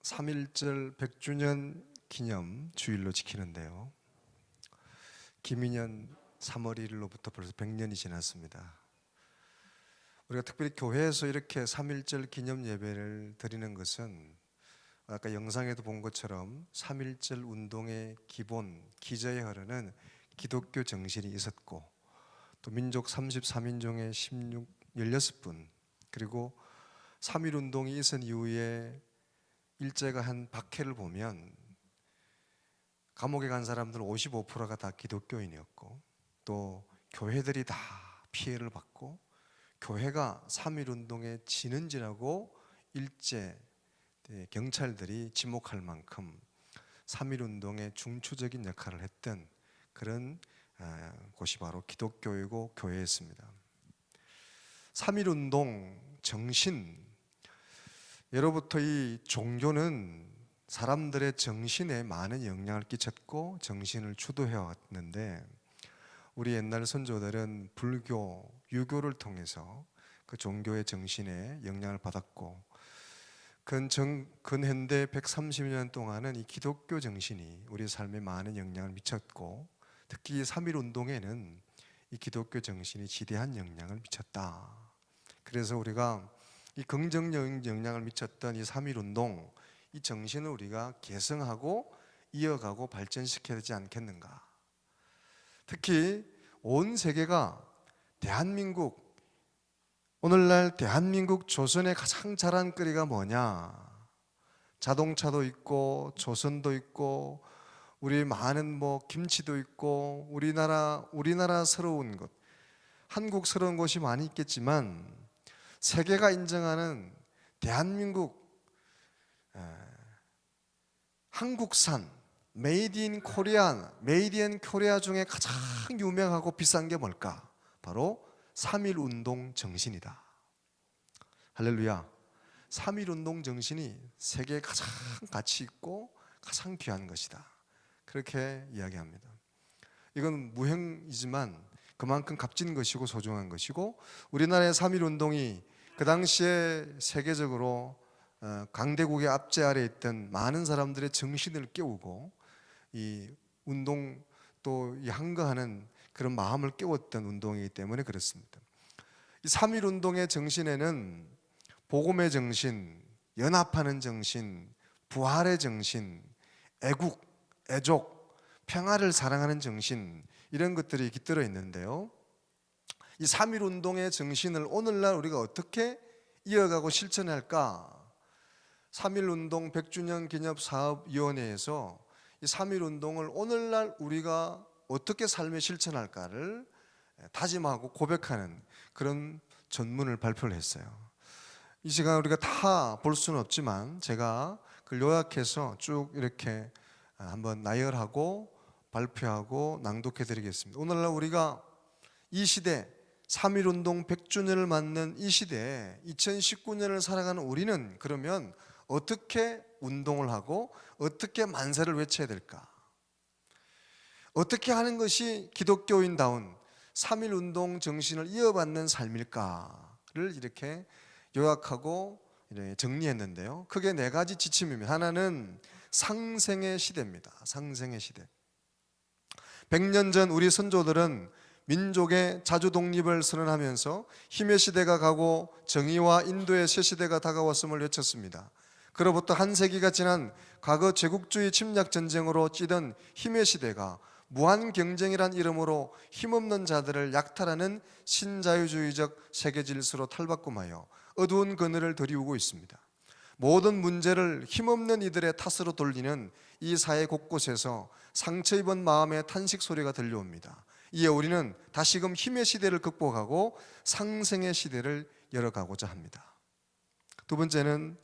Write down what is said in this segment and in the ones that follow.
3.1절 100주년 기념 주일로 지키는데요. 김인년 3월 1일로부터 벌써 100년이 지났습니다. 우리가 특별히 교회에서 이렇게 3.1절 기념 예배를 드리는 것은 아까 영상에도 본 것처럼 3.1절 운동의 기본, 기저에 흐르는 기독교 정신이 있었고, 또 민족 33인종의 16분, 그리고 3.1 운동이 있은 이후에 일제가 한 박해를 보면 감옥에 간 사람들 55%가 다 기독교인이었고, 또 교회들이 다 피해를 받고, 교회가 3.1 운동에 지는지라고 일제 경찰들이 지목할 만큼 3.1 운동의 중추적인 역할을 했던 그런 곳이 바로 기독교이고 교회였습니다. 3.1 운동 정신, 예로부터 이 종교는 사람들의 정신에 많은 영향을 끼쳤고 정신을 주도해 왔는데, 우리 옛날 선조들은 불교, 유교를 통해서 그 종교의 정신에 영향을 받았고, 근현대 130년 동안은 이 기독교 정신이 우리 삶에 많은 영향을 미쳤고, 특히 3.1 운동에는 이 기독교 정신이 지대한 영향을 미쳤다. 그래서 우리가 이 긍정적인 영향을 미쳤던 이 3.1 운동, 이 정신을 우리가 계승하고 이어가고 발전시켜야 되지 않겠는가. 특히 온 세계가 대한민국, 오늘날 대한민국 조선의 가장 자랑거리가 뭐냐? 자동차도 있고 조선도 있고 우리 많은 김치도 있고 우리나라스러운 것, 한국스러운 곳이 많이 있겠지만 세계가 인정하는 대한민국 한국산 메이드 인 코리아 중에 가장 유명하고 비싼 게 뭘까? 바로 3.1 운동 정신이다. 할렐루야. 3.1 운동 정신이 세계에 가장 가치 있고 가장 귀한 것이다. 그렇게 이야기합니다. 이건 무형이지만 그만큼 값진 것이고 소중한 것이고, 우리나라의 3.1 운동이 그 당시에 세계적으로 강대국의 압제 아래 있던 많은 사람들의 정신을 깨우고 이 운동 또 이 항거하는 그런 마음을 깨웠던 운동이기 때문에 그렇습니다. 이 3.1 운동의 정신에는 복음의 정신, 연합하는 정신, 부활의 정신, 애국, 애족, 평화를 사랑하는 정신, 이런 것들이 깃들어 있는데요. 이 3.1 운동의 정신을 오늘날 우리가 어떻게 이어가고 실천할까? 3.1 운동 100주년 기념 사업위원회에서 이 3.1 운동을 오늘날 우리가 어떻게 삶에 실천할까를 다짐하고 고백하는 그런 전문을 발표를 했어요. 이 시간 우리가 다 볼 수는 없지만 제가 그걸 요약해서 쭉 이렇게 한번 나열하고 발표하고 낭독해 드리겠습니다. 오늘날 우리가 이 시대 3.1 운동 100주년을 맞는 이 시대에 2019년을 살아가는 우리는 그러면 어떻게 운동을 하고 어떻게 만세를 외쳐야 될까? 어떻게 하는 것이 기독교인다운 3.1 운동 정신을 이어받는 삶일까를 이렇게 요약하고 정리했는데요. 크게 4가지 지침입니다. 하나는 상생의 시대입니다. 상생의 시대. 100년 전 우리 선조들은 민족의 자주 독립을 선언하면서 힘의 시대가 가고 정의와 인도의 새 시대가 다가왔음을 외쳤습니다. 그로부터 한 세기가 지난 과거 제국주의 침략 전쟁으로 찌든 힘의 시대가 무한 경쟁이란 이름으로 힘없는 자들을 약탈하는 신자유주의적 세계 질서로 탈바꿈하여 어두운 그늘을 드리우고 있습니다. 모든 문제를 힘없는 이들의 탓으로 돌리는 이 사회 곳곳에서 상처 입은 마음의 탄식 소리가 들려옵니다. 이에 우리는 다시금 힘의 시대를 극복하고 상생의 시대를 열어가고자 합니다. 두 번째는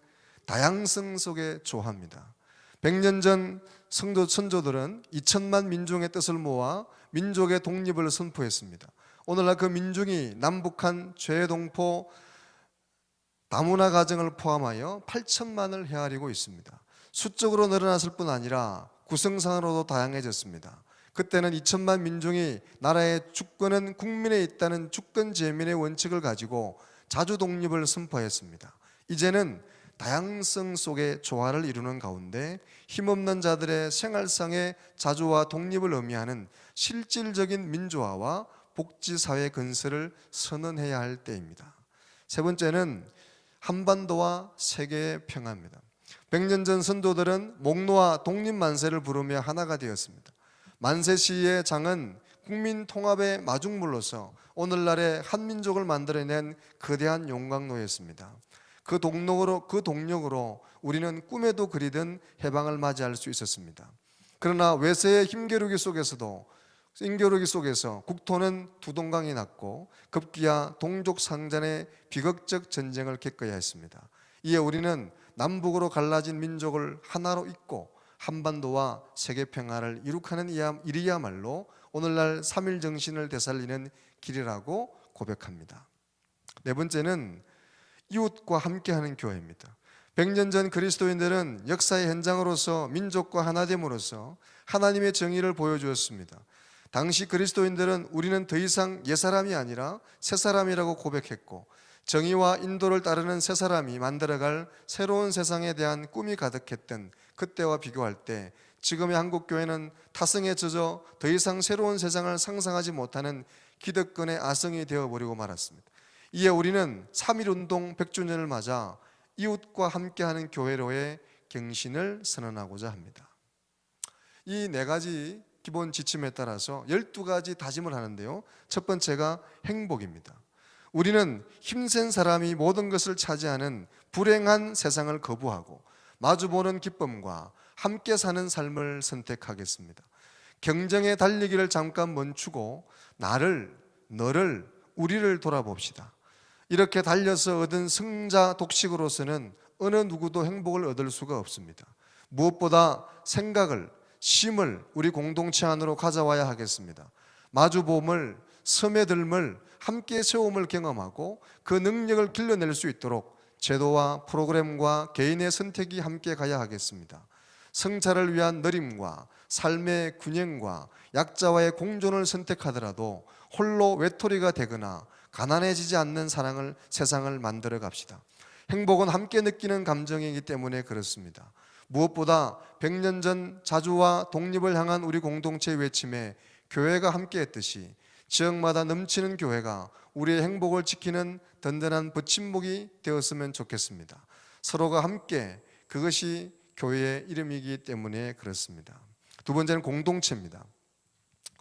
다양성 속의 조화입니다. 100년 전 선조들은 2천만 민중의 뜻을 모아 민족의 독립을 선포했습니다. 오늘날 그 민중이 남북한 죄동포 다문화 가정을 포함하여 8천만을 헤아리고 있습니다. 수적으로 늘어났을 뿐 아니라 구성상으로도 다양해졌습니다. 그때는 2천만 민중이 나라의 주권은 국민에 있다는 주권 재민의 원칙을 가지고 자주 독립을 선포했습니다. 이제는 다양성 속의 조화를 이루는 가운데 힘없는 자들의 생활상의 자주와 독립을 의미하는 실질적인 민주화와 복지사회 건설을 선언해야 할 때입니다. 세 번째는 한반도와 세계의 평화입니다. 100년 전 선조들은 목노와 독립만세를 부르며 하나가 되었습니다. 만세 시위의 장은 국민 통합의 마중물로서 오늘날의 한민족을 만들어낸 거대한 용광로였습니다. 그 동력으로 우리는 꿈에도 그리던 해방을 맞이할 수 있었습니다. 그러나 외세의 인교르기 속에서 국토는 두동강이 났고 급기야 동족 상잔의 비극적 전쟁을 겪어야 했습니다. 이에 우리는 남북으로 갈라진 민족을 하나로 잇고 한반도와 세계 평화를 이룩하는 일이야말로 오늘날 3.1 정신을 되살리는 길이라고 고백합니다. 네 번째는 이웃과 함께하는 교회입니다. 100년 전 그리스도인들은 역사의 현장으로서 민족과 하나됨으로써 하나님의 정의를 보여주었습니다. 당시 그리스도인들은 우리는 더 이상 옛사람이 아니라 새사람이라고 고백했고 정의와 인도를 따르는 새사람이 만들어갈 새로운 세상에 대한 꿈이 가득했던 그때와 비교할 때 지금의 한국교회는 타성에 젖어 더 이상 새로운 세상을 상상하지 못하는 기득권의 아성이 되어버리고 말았습니다. 이에 우리는 3.1운동 100주년을 맞아 이웃과 함께하는 교회로의 갱신을 선언하고자 합니다. 이 네 가지 기본 지침에 따라서 12가지 다짐을 하는데요. 첫 번째가 행복입니다. 우리는 힘센 사람이 모든 것을 차지하는 불행한 세상을 거부하고 마주보는 기쁨과 함께 사는 삶을 선택하겠습니다. 경쟁의 달리기를 잠깐 멈추고 나를, 너를, 우리를 돌아봅시다. 이렇게 달려서 얻은 승자 독식으로서는 어느 누구도 행복을 얻을 수가 없습니다. 무엇보다 생각을, 쉼을 우리 공동체 안으로 가져와야 하겠습니다. 마주봄을, 스며들음을, 함께 세움을 경험하고 그 능력을 길러낼 수 있도록 제도와 프로그램과 개인의 선택이 함께 가야 하겠습니다. 성찰을 위한 느림과 삶의 균형과 약자와의 공존을 선택하더라도 홀로 외톨이가 되거나 가난해지지 않는 세상을 만들어 갑시다. 행복은 함께 느끼는 감정이기 때문에 그렇습니다. 무엇보다 100년 전 자주와 독립을 향한 우리 공동체의 외침에 교회가 함께했듯이 지역마다 넘치는 교회가 우리의 행복을 지키는 든든한 버팀목이 되었으면 좋겠습니다. 서로가 함께, 그것이 교회의 이름이기 때문에 그렇습니다. 두 번째는 공동체입니다.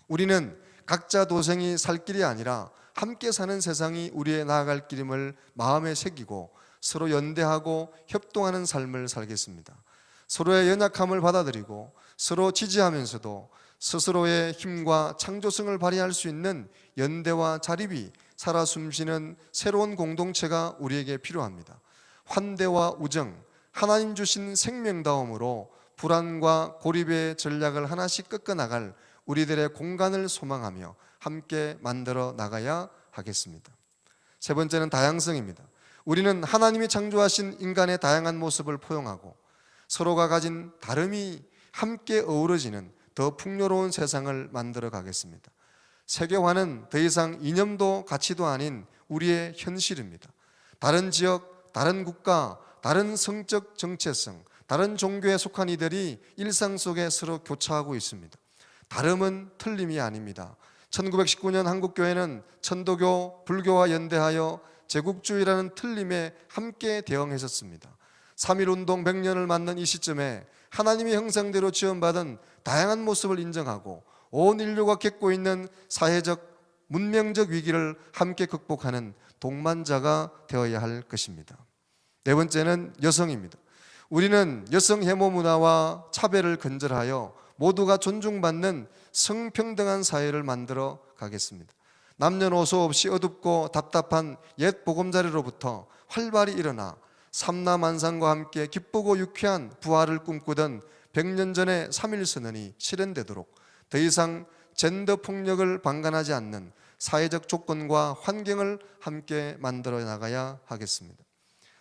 우리는 각자 도생이 살 길이 아니라 함께 사는 세상이 우리의 나아갈 길임을 마음에 새기고 서로 연대하고 협동하는 삶을 살겠습니다. 서로의 연약함을 받아들이고 서로 지지하면서도 스스로의 힘과 창조성을 발휘할 수 있는 연대와 자립이 살아 숨쉬는 새로운 공동체가 우리에게 필요합니다. 환대와 우정, 하나님 주신 생명다움으로 불안과 고립의 전략을 하나씩 꺾어나갈 우리들의 공간을 소망하며 함께 만들어 나가야 하겠습니다. 세 번째는 다양성입니다. 우리는 하나님이 창조하신 인간의 다양한 모습을 포용하고 서로가 가진 다름이 함께 어우러지는 더 풍요로운 세상을 만들어 가겠습니다. 세계화는 더 이상 이념도 가치도 아닌 우리의 현실입니다. 다른 지역, 다른 국가, 다른 성적 정체성, 다른 종교에 속한 이들이 일상 속에 서로 교차하고 있습니다. 다름은 틀림이 아닙니다. 1919년 한국교회는 천도교, 불교와 연대하여 제국주의라는 틀림에 함께 대응했었습니다. 3.1운동 100년을 맞는 이 시점에 하나님의 형상대로 지원받은 다양한 모습을 인정하고 온 인류가 겪고 있는 사회적, 문명적 위기를 함께 극복하는 동반자가 되어야 할 것입니다. 네 번째는 여성입니다. 우리는 여성 혐오 문화와 차별을 근절하여 모두가 존중받는 성평등한 사회를 만들어 가겠습니다. 남녀노소 없이 어둡고 답답한 옛 보금자리로부터 활발히 일어나 삼라만상과 함께 기쁘고 유쾌한 부활을 꿈꾸던 100년 전의 3.1 선언이 실현되도록 더 이상 젠더 폭력을 방관하지 않는 사회적 조건과 환경을 함께 만들어 나가야 하겠습니다.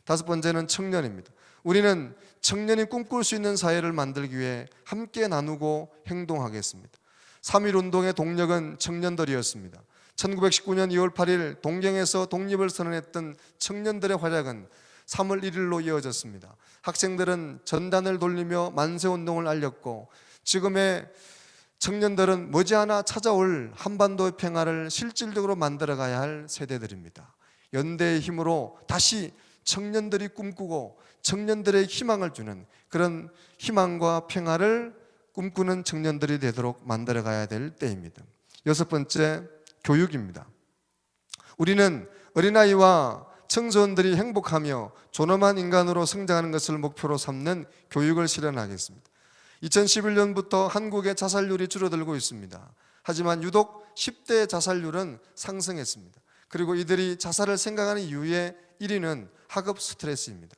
다섯 번째는 청년입니다. 우리는 청년이 꿈꿀 수 있는 사회를 만들기 위해 함께 나누고 행동하겠습니다. 3.1 운동의 동력은 청년들이었습니다. 1919년 2월 8일 동경에서 독립을 선언했던 청년들의 활약은 3월 1일로 이어졌습니다. 학생들은 전단을 돌리며 만세운동을 알렸고, 지금의 청년들은 머지않아 찾아올 한반도의 평화를 실질적으로 만들어가야 할 세대들입니다. 연대의 힘으로 다시 청년들이 꿈꾸고 청년들의 희망을 주는 그런 희망과 평화를 꿈꾸는 청년들이 되도록 만들어가야 될 때입니다. 6번째, 교육입니다. 우리는 어린아이와 청소년들이 행복하며 존엄한 인간으로 성장하는 것을 목표로 삼는 교육을 실현하겠습니다. 2011년부터 한국의 자살률이 줄어들고 있습니다. 하지만 유독 10대 자살률은 상승했습니다. 그리고 이들이 자살을 생각하는 이유의 1위는 학업 스트레스입니다.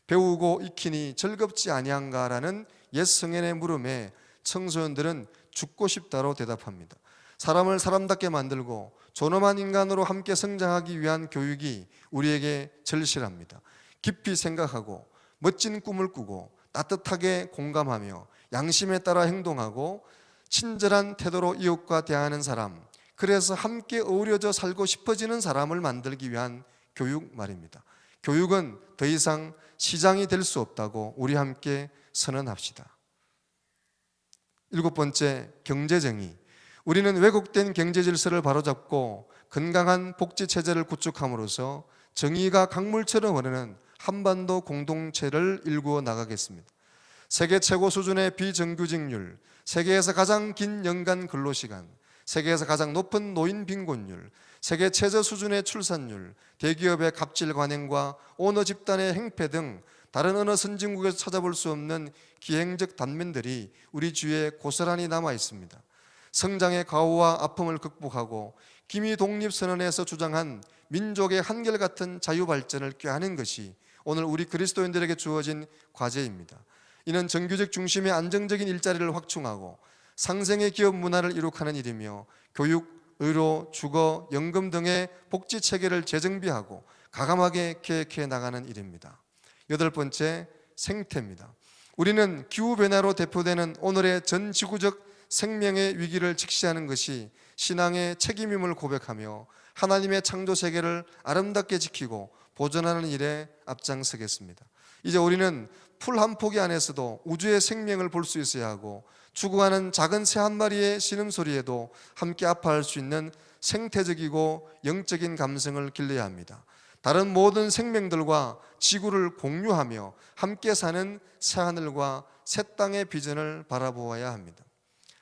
배우고 익히니 즐겁지 아니한가라는 옛 성인의 물음에 청소년들은 죽고 싶다로 대답합니다. 사람을 사람답게 만들고 존엄한 인간으로 함께 성장하기 위한 교육이 우리에게 절실합니다. 깊이 생각하고 멋진 꿈을 꾸고 따뜻하게 공감하며 양심에 따라 행동하고 친절한 태도로 이웃과 대하는 사람, 그래서 함께 어우러져 살고 싶어지는 사람을 만들기 위한 교육 말입니다. 교육은 더 이상 시장이 될 수 없다고 우리 함께 선언합시다. 7번째, 경제정의. 우리는 왜곡된 경제 질서를 바로잡고 건강한 복지 체제를 구축함으로써 정의가 강물처럼 흐르는 한반도 공동체를 일구어 나가겠습니다. 세계 최고 수준의 비정규직률, 세계에서 가장 긴 연간 근로시간, 세계에서 가장 높은 노인 빈곤율, 세계 최저 수준의 출산율, 대기업의 갑질 관행과 오너 집단의 행패 등 다른 어느 선진국에서 찾아볼 수 없는 기행적 단면들이 우리 주위에 고스란히 남아 있습니다. 성장의 과오와 아픔을 극복하고 기미 독립선언에서 주장한 민족의 한결같은 자유발전을 꾀하는 것이 오늘 우리 그리스도인들에게 주어진 과제입니다. 이는 정규직 중심의 안정적인 일자리를 확충하고 상생의 기업 문화를 이룩하는 일이며 교육, 의료, 주거, 연금 등의 복지 체계를 재정비하고 가감하게 계획해 나가는 일입니다. 8번째, 생태입니다. 우리는 기후변화로 대표되는 오늘의 전 지구적 생명의 위기를 직시하는 것이 신앙의 책임임을 고백하며 하나님의 창조 세계를 아름답게 지키고 보존하는 일에 앞장서겠습니다. 이제 우리는 풀 한 포기 안에서도 우주의 생명을 볼 수 있어야 하고 죽어가는 작은 새 한 마리의 신음소리에도 함께 아파할 수 있는 생태적이고 영적인 감성을 길러야 합니다. 다른 모든 생명들과 지구를 공유하며 함께 사는 새하늘과 새 땅의 비전을 바라보아야 합니다.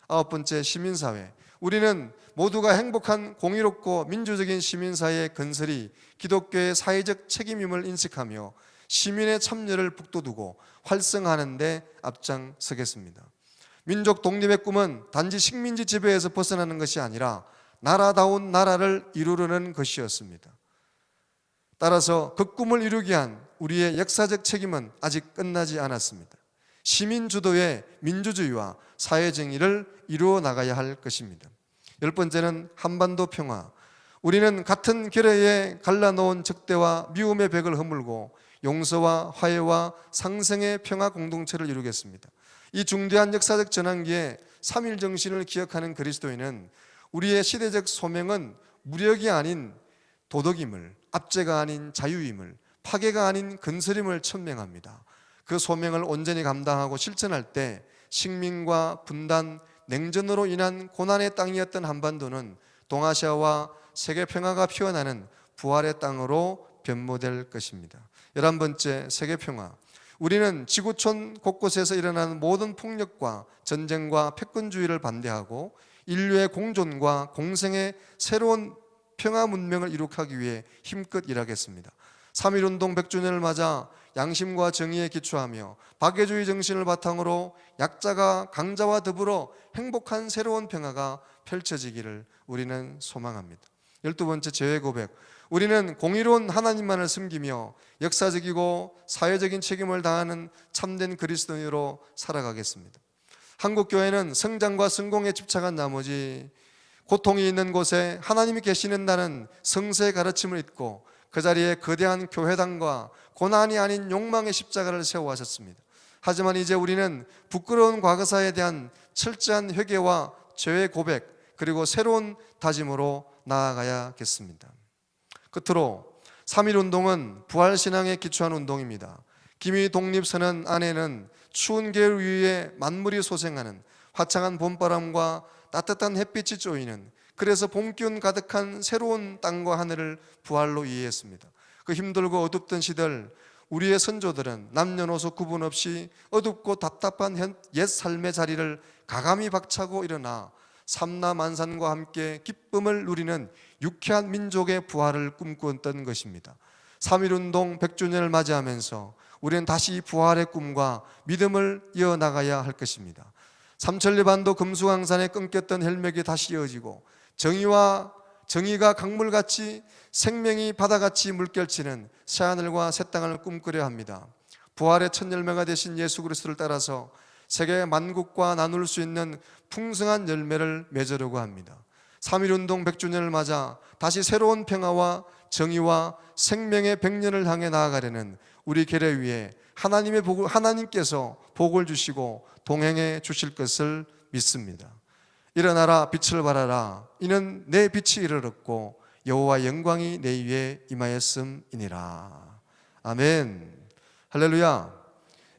9번째, 시민사회. 우리는 모두가 행복한 공의롭고 민주적인 시민사회의 건설이 기독교의 사회적 책임임을 인식하며 시민의 참여를 북돋우고 활성화하는 데 앞장서겠습니다. 민족 독립의 꿈은 단지 식민지 지배에서 벗어나는 것이 아니라 나라다운 나라를 이루려는 것이었습니다. 따라서 그 꿈을 이루기 위한 우리의 역사적 책임은 아직 끝나지 않았습니다. 시민 주도의 민주주의와 사회정의를 이루어 나가야 할 것입니다. 10번째는 한반도 평화. 우리는 같은 결의에 갈라놓은 적대와 미움의 벽을 허물고 용서와 화해와 상생의 평화 공동체를 이루겠습니다. 이 중대한 역사적 전환기에 3.1 정신을 기억하는 그리스도인은 우리의 시대적 소명은 무력이 아닌 도덕임을, 압제가 아닌 자유임을, 파괴가 아닌 건설임을 천명합니다. 그 소명을 온전히 감당하고 실천할 때 식민과 분단, 냉전으로 인한 고난의 땅이었던 한반도는 동아시아와 세계 평화가 피어나는 부활의 땅으로 변모될 것입니다. 11번째, 세계 평화. 우리는 지구촌 곳곳에서 일어나는 모든 폭력과 전쟁과 패권주의를 반대하고 인류의 공존과 공생의 새로운 평화 문명을 이룩하기 위해 힘껏 일하겠습니다. 3.1운동 100주년을 맞아 양심과 정의에 기초하며 박애주의 정신을 바탕으로 약자가 강자와 더불어 행복한 새로운 평화가 펼쳐지기를 우리는 소망합니다. 12번째, 재회 고백. 우리는 공의로운 하나님만을 섬기며 역사적이고 사회적인 책임을 다하는 참된 그리스도인으로 살아가겠습니다. 한국교회는 성장과 성공에 집착한 나머지 고통이 있는 곳에 하나님이 계시는다는 성서의 가르침을 잊고 그 자리에 거대한 교회당과 고난이 아닌 욕망의 십자가를 세워하셨습니다. 하지만 이제 우리는 부끄러운 과거사에 대한 철저한 회개와 죄의 고백, 그리고 새로운 다짐으로 나아가야겠습니다. 끝으로 3.1운동은 부활신앙에 기초한 운동입니다. 기미 독립선언 안에는 추운 겨울 위에 만물이 소생하는 화창한 봄바람과 따뜻한 햇빛이 쪼이는, 그래서 봄기운 가득한 새로운 땅과 하늘을 부활로 이해했습니다. 그 힘들고 어둡던 시절 우리의 선조들은 남녀노소 구분 없이 어둡고 답답한 옛 삶의 자리를 가감히 박차고 일어나 삼라만산과 함께 기쁨을 누리는 유쾌한 민족의 부활을 꿈꾸었던 것입니다. 3.1운동 100주년을 맞이하면서 우리는 다시 부활의 꿈과 믿음을 이어나가야 할 것입니다. 삼천리반도 금수강산에 끊겼던 혈맥이 다시 이어지고 정의가 강물같이, 생명이 바다같이 물결치는 새하늘과 새 땅을 꿈꾸려 합니다. 부활의 첫 열매가 되신 예수 그리스도를 따라서 세계 만국과 나눌 수 있는 풍성한 열매를 맺으려고 합니다. 3.1운동 100주년을 맞아 다시 새로운 평화와 정의와 생명의 100년을 향해 나아가려는 우리 계례 위에 하나님께서 복을 주시고 동행해 주실 것을 믿습니다. 일어나라, 빛을 발하라. 이는 내 빛이 이르렀고 여호와 영광이 내 위에 임하였음이니라. 아멘. 할렐루야.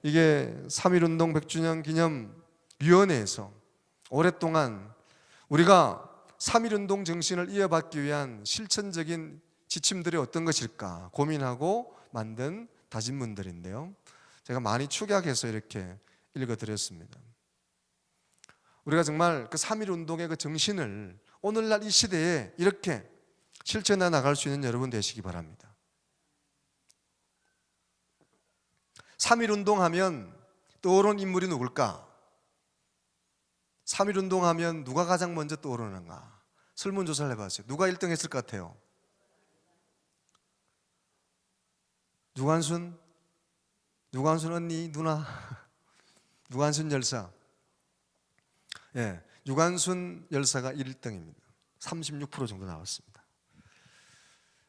이게 3.1운동 100주년 기념 위원회에서 오랫동안 우리가 3.1운동 정신을 이어받기 위한 실천적인 지침들이 어떤 것일까 고민하고 만든 다짐문들인데요, 제가 많이 축약해서 이렇게 읽어드렸습니다. 우리가 정말 그 3.1운동의 그 정신을 오늘날 이 시대에 이렇게 실천해 나갈 수 있는 여러분 되시기 바랍니다. 3.1운동 하면 떠오르는 인물이 누굴까? 3.1운동 하면 누가 가장 먼저 떠오르는가? 설문조사를 해봤어요. 누가 1등 했을 것 같아요? 유관순 언니, 누나. 유관순 열사. 예, 유관순 열사가 1등입니다. 36% 정도 나왔습니다.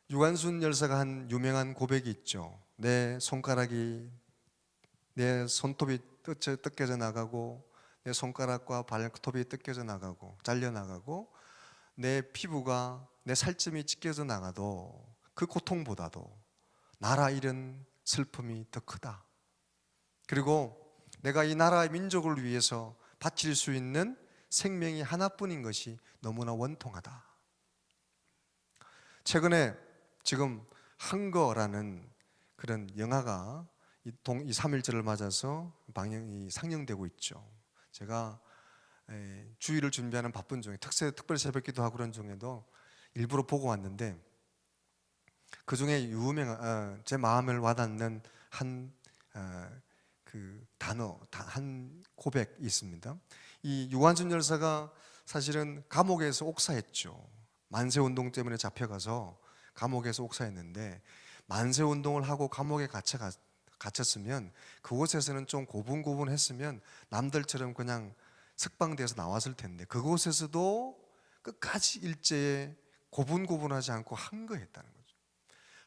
유관순 열사가 한 유명한 고백이 있죠. 내 손톱이 뜯겨져 나가고, 내 손가락과 발톱이 뜯겨져 나가고 잘려 나가고, 내 피부가, 내 살점이 찢겨져 나가도 그 고통보다도 나라 잃은 슬픔이 더 크다. 그리고 내가 이 나라의 민족을 위해서 바칠 수 있는 생명이 하나뿐인 것이 너무나 원통하다. 최근에 지금 한거라는 그런 영화가 이 3.1절을 맞아서 상영되고 있죠. 제가 주일을 준비하는 바쁜 중에 특별 새벽기도 하고 그런 중에도 일부러 보고 왔는데, 그 중에 제 마음을 와닿는 그 단어, 한 고백이 있습니다. 이 유관순 열사가 사실은 감옥에서 옥사했죠. 만세운동 때문에 잡혀가서 감옥에서 옥사했는데, 만세운동을 하고 감옥에 갇혔으면 그곳에서는 좀 고분고분했으면 남들처럼 그냥 석방돼서 나왔을 텐데, 그곳에서도 끝까지 일제에 고분고분하지 않고 항거했다는 거죠.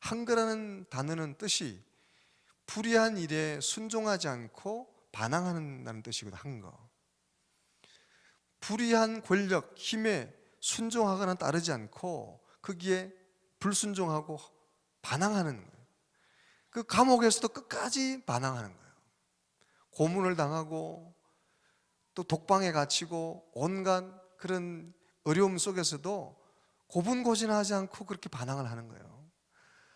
항거라는 단어는 뜻이 불의한 일에 순종하지 않고 반항하는 뜻이거든요. 항거. 불의한 권력, 힘에 순종하거나 따르지 않고 거기에 불순종하고 반항하는 거예요. 그 감옥에서도 끝까지 반항하는 거예요. 고문을 당하고 또 독방에 갇히고 온갖 그런 어려움 속에서도 고분고진하지 않고 그렇게 반항을 하는 거예요.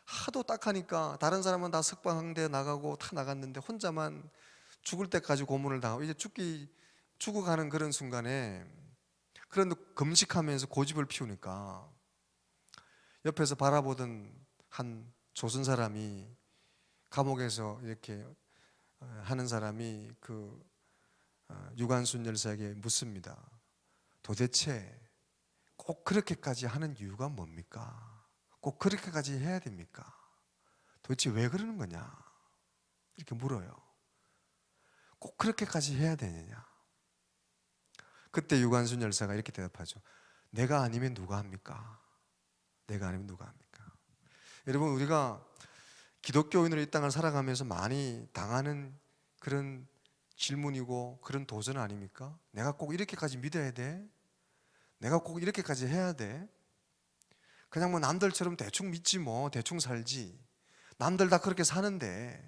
하도 딱하니까 다른 사람은 다 석방항대에 나가고 다 나갔는데 혼자만 죽을 때까지 고문을 당하고, 이제 죽어가는 그런 순간에, 그런데 금식하면서 고집을 피우니까 옆에서 바라보던 한 조선 사람이, 감옥에서 이렇게 하는 사람이 그 유관순 열사에게 묻습니다. 도대체 꼭 그렇게까지 하는 이유가 뭡니까? 꼭 그렇게까지 해야 됩니까? 도대체 왜 그러는 거냐? 이렇게 물어요. 꼭 그렇게까지 해야 되느냐? 그때 유관순 열사가 이렇게 대답하죠. 내가 아니면 누가 합니까? 내가 아니면 누가 합니까? 여러분, 우리가 기독교인으로 이 땅을 살아가면서 많이 당하는 그런 질문이고 그런 도전 아닙니까? 내가 꼭 이렇게까지 믿어야 돼? 내가 꼭 이렇게까지 해야 돼? 그냥 뭐 남들처럼 대충 믿지 뭐 대충 살지. 남들 다 그렇게 사는데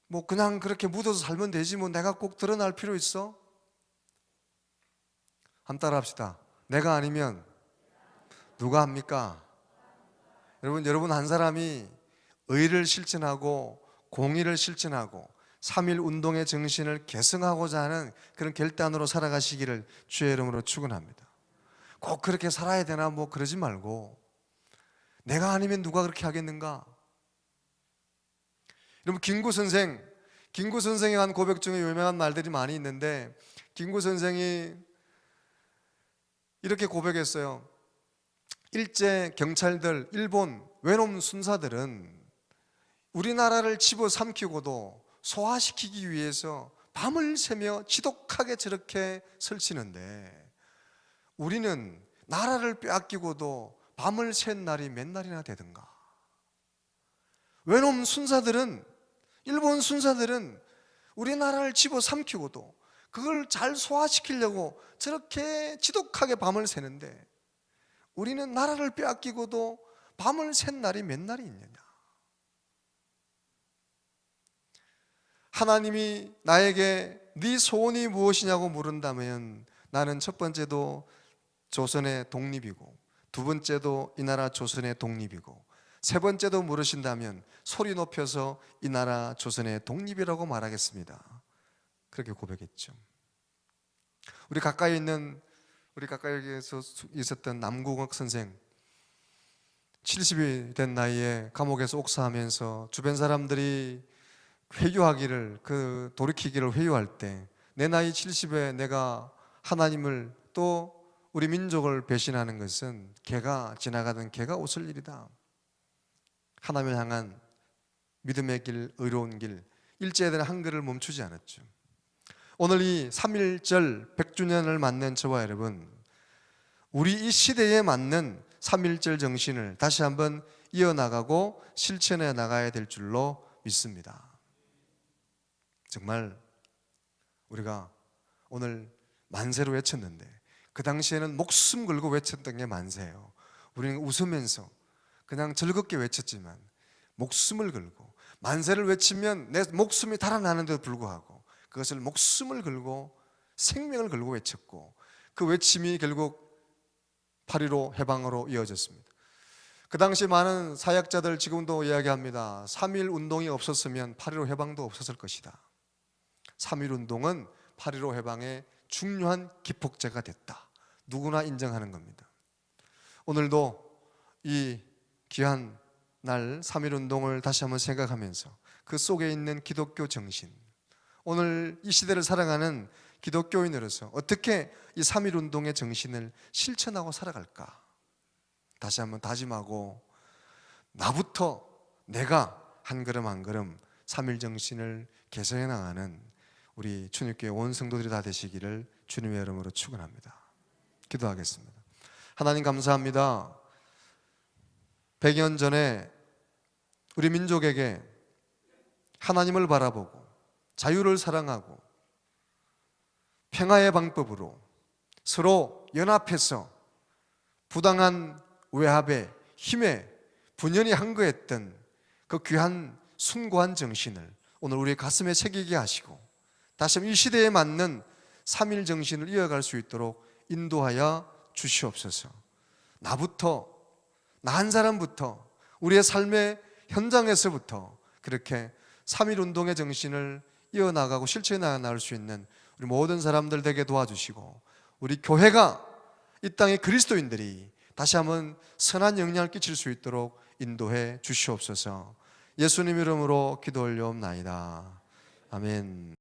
뭐 그냥 그렇게 묻어서 살면 되지 뭐 내가 꼭 드러날 필요 있어? 한 따라 합시다. 내가 아니면 누가 합니까? 여러분 한 사람이 의를 실천하고 공의를 실천하고 3.1 운동의 정신을 계승하고자 하는 그런 결단으로 살아가시기를 주의 이름으로 축원합니다. 꼭 그렇게 살아야 되나 뭐 그러지 말고 내가 아니면 누가 그렇게 하겠는가? 여러분 김구 선생이 한 고백 중에 유명한 말들이 많이 있는데 김구 선생이 이렇게 고백했어요. 일제 경찰들, 일본 외놈 순사들은 우리나라를 집어삼키고도 소화시키기 위해서 밤을 새며 지독하게 저렇게 설치는데 우리는 나라를 빼앗기고도 밤을 샌 날이 몇 날이나 되던가. 외놈 순사들은, 일본 순사들은 우리나라를 집어삼키고도 그걸 잘 소화시키려고 저렇게 지독하게 밤을 새는데 우리는 나라를 빼앗기고도 밤을 샌 날이 몇 날이 있느냐. 하나님이 나에게 네 소원이 무엇이냐고 물은다면 나는 첫 번째도 조선의 독립이고 두 번째도 이 나라 조선의 독립이고 세 번째도 물으신다면 소리 높여서 이 나라 조선의 독립이라고 말하겠습니다. 그렇게 고백했죠. 우리 가까이에서 있었던 남궁옥 선생 70이 된 나이에 감옥에서 옥사하면서 주변 사람들이 회유하기를 돌이키기를 회유할 때 내 나이 70에 내가 하나님을 또 우리 민족을 배신하는 것은 지나가던 개가 웃을 일이다. 하나님을 향한 믿음의 길, 의로운 길, 일제에 대한 한글을 멈추지 않았죠. 오늘 이 3.1절 100주년을 맞는 저와 여러분, 우리 이 시대에 맞는 3.1절 정신을 다시 한번 이어나가고 실천해 나가야 될 줄로 믿습니다. 정말 우리가 오늘 만세로 외쳤는데 그 당시에는 목숨 걸고 외쳤던 게 만세예요. 우리는 웃으면서 그냥 즐겁게 외쳤지만 목숨을 걸고 만세를 외치면 내 목숨이 달아나는데도 불구하고 그것을 목숨을 걸고 생명을 걸고 외쳤고 그 외침이 결국 8.15 해방으로 이어졌습니다. 그 당시 많은 사역자들 지금도 이야기합니다. 3.1 운동이 없었으면 8.15 해방도 없었을 것이다. 3.1 운동은 8.15 해방의 중요한 기폭제가 됐다. 누구나 인정하는 겁니다. 오늘도 이 귀한 날 3.1 운동을 다시 한번 생각하면서 그 속에 있는 기독교 정신, 오늘 이 시대를 살아가는 기독교인으로서 어떻게 이 3.1 운동의 정신을 실천하고 살아갈까? 다시 한번 다짐하고 나부터 내가 한 걸음 한 걸음 3.1 정신을 개선해 나가는 우리 춘익교회 온 성도들이 다 되시기를 주님의 이름으로 축원합니다. 기도하겠습니다. 하나님 감사합니다. 100여 년 전에 우리 민족에게 하나님을 바라보고 자유를 사랑하고 평화의 방법으로 서로 연합해서 부당한 외압에 힘에 분연히 항거했던 그 귀한 숭고한 정신을 오늘 우리의 가슴에 새기게 하시고 다시 한번 이 시대에 맞는 3.1 정신을 이어갈 수 있도록 인도하여 주시옵소서. 나부터, 나 한 사람부터, 우리의 삶의 현장에서부터 그렇게 3.1 운동의 정신을 이어나가고 실천해 나갈 수 있는 우리 모든 사람들 되게 도와주시고 우리 교회가 이 땅의 그리스도인들이 다시 한번 선한 영향을 끼칠 수 있도록 인도해 주시옵소서. 예수님 이름으로 기도 올려옵나이다. 아멘.